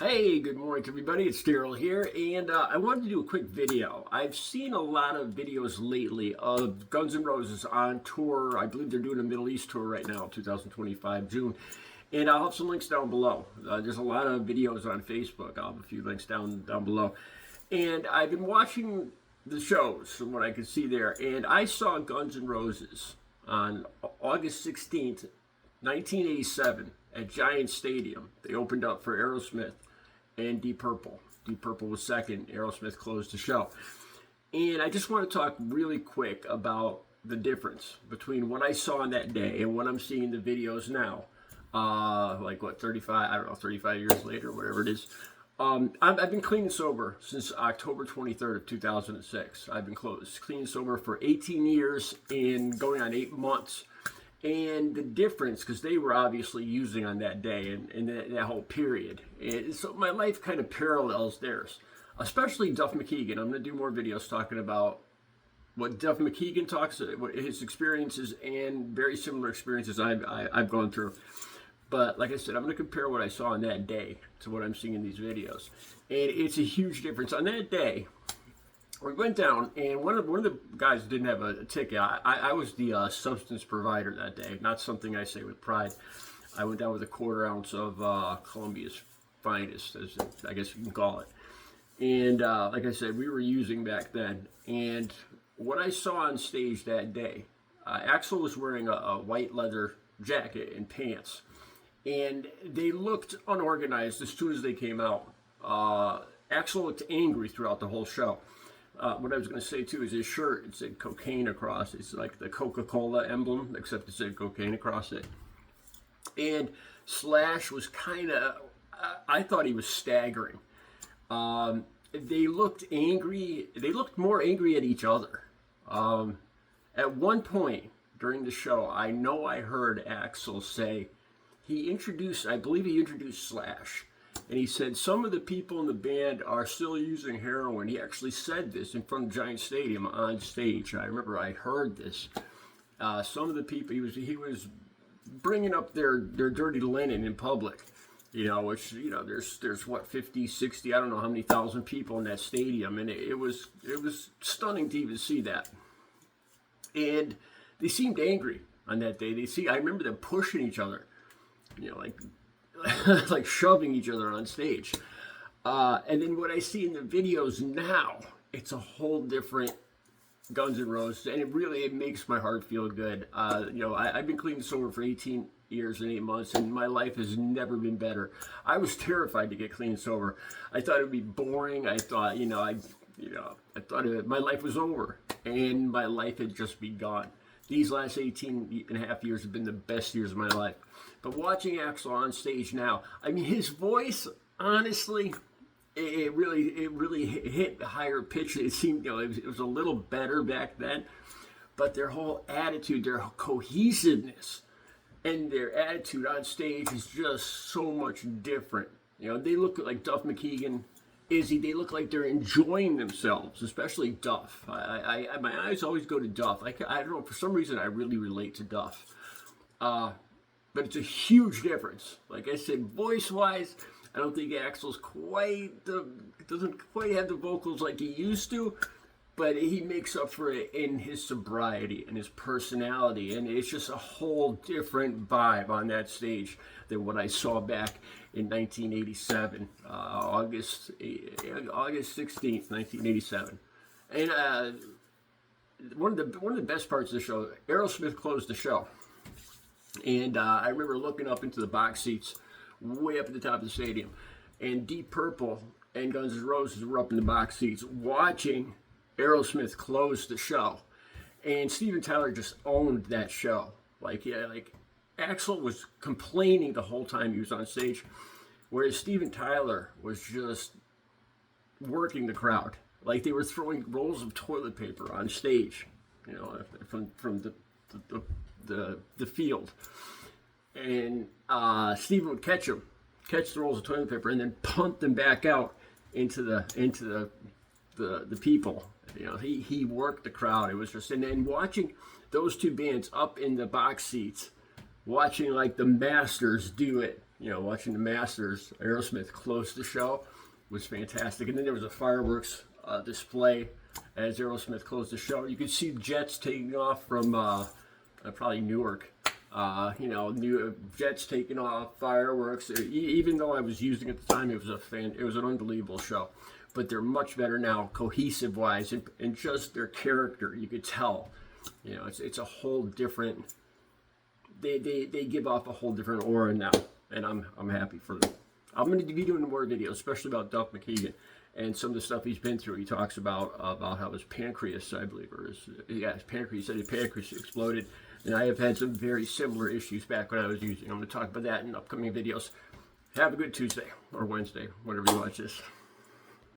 Hey, good morning to everybody. It's Daryl here, and I wanted to do a quick video. I've seen a lot of videos lately of Guns N' Roses on tour. I believe they're doing a Middle East tour right now, 2025, June. And I'll have some links down below. There's a lot of videos on Facebook. I'll have a few links down below. And I've been watching the shows from what I could see there, and I saw Guns N' Roses on August 16th, 1987 at Giant Stadium. They opened up for Aerosmith and Deep Purple. Deep Purple was second. Aerosmith closed the show. And I just want to talk really quick about the difference between what I saw on that day and what I'm seeing in the videos now. 35 years later, whatever it is. I've been clean and sober since October 23rd of 2006. I've been clean and sober for 18 years and going on 8 months. And the difference, because they were obviously using on that day and that whole period. And so my life kind of parallels theirs, especially Duff McKagan. I'm going to do more videos talking about what Duff McKagan talks, what his experiences and very similar experiences I've gone through. But like I said, I'm going to compare what I saw on that day to what I'm seeing in these videos. And it's a huge difference. On that day, we went down, and one of the guys didn't have a ticket. I was the substance provider that day, not something I say with pride. I went down with a quarter ounce of Columbia's finest, as I guess you can call it. And like I said, we were using back then. And what I saw on stage that day, Axl was wearing a white leather jacket and pants. And they looked unorganized as soon as they came out. Axl looked angry throughout the whole show. What I was going to say too is his shirt, it said cocaine across. It's like the Coca-Cola emblem, except it said cocaine across it. And Slash was kind of, I thought he was staggering. They looked angry. They looked more angry at each other. At one point during the show, I know I heard Axl say, I believe he introduced Slash. And he said, some of the people in the band are still using heroin. He actually said this in front of Giant Stadium on stage. I remember I heard this. Some of the people, he was bringing up their dirty linen in public. Which, there's what, 50, 60, I don't know how many thousand people in that stadium. And it was stunning to even see that. And they seemed angry on that day. I remember them pushing each other, like shoving each other on stage. And then what I see in the videos now, it's a whole different Guns N' Roses, and it makes my heart feel good. I've been clean and sober for 18 years and 8 months, and my life has never been better. I was terrified to get clean and sober. I thought it would be boring. I thought, I thought my life was over, and my life had just begun. These last 18 and a half years have been the best years of my life. But watching Axl on stage now, I mean, his voice, honestly, it really hit higher pitch. It seemed, it was a little better back then. But their whole attitude, their cohesiveness, and their attitude on stage is just so much different. They look like Duff McKagan, Izzy. They look like they're enjoying themselves, especially Duff. My eyes always go to Duff. I don't know, for some reason I really relate to Duff. But it's a huge difference. Like I said, voice-wise, I don't think Axl's doesn't quite have the vocals like he used to, but he makes up for it in his sobriety and his personality, and it's just a whole different vibe on that stage than what I saw back in 1987, August 16th, 1987. And one of the best parts of the show, Aerosmith closed the show. And I remember looking up into the box seats way up at the top of the stadium. And Deep Purple and Guns N' Roses were up in the box seats watching Aerosmith close the show. And Steven Tyler just owned that show. Like Axl was complaining the whole time he was on stage, whereas Steven Tyler was just working the crowd. Like they were throwing rolls of toilet paper on stage, from the field, and Steven would catch the rolls of toilet paper, and then punt them back out into the people. He worked the crowd. It was just, and then watching those two bands up in the box seats, watching like the Masters do it You know, watching the Masters, Aerosmith close the show was fantastic. And then there was a fireworks display as Aerosmith closed the show. You could see jets taking off from probably Newark. You know, new jets taking off, fireworks. Even though I was using it at the time, it was an unbelievable show. But they're much better now, cohesive wise, and just their character. You could tell. You know, it's a whole different. They give off a whole different aura now, and I'm happy for them. I'm going to be doing more videos, especially about Duff McKagan and some of the stuff he's been through. He talks about how his pancreas, I believe, or his pancreas, his pancreas exploded. And I have had some very similar issues back when I was using. I'm going to talk about that in upcoming videos. Have a good Tuesday or Wednesday, whenever you watch this.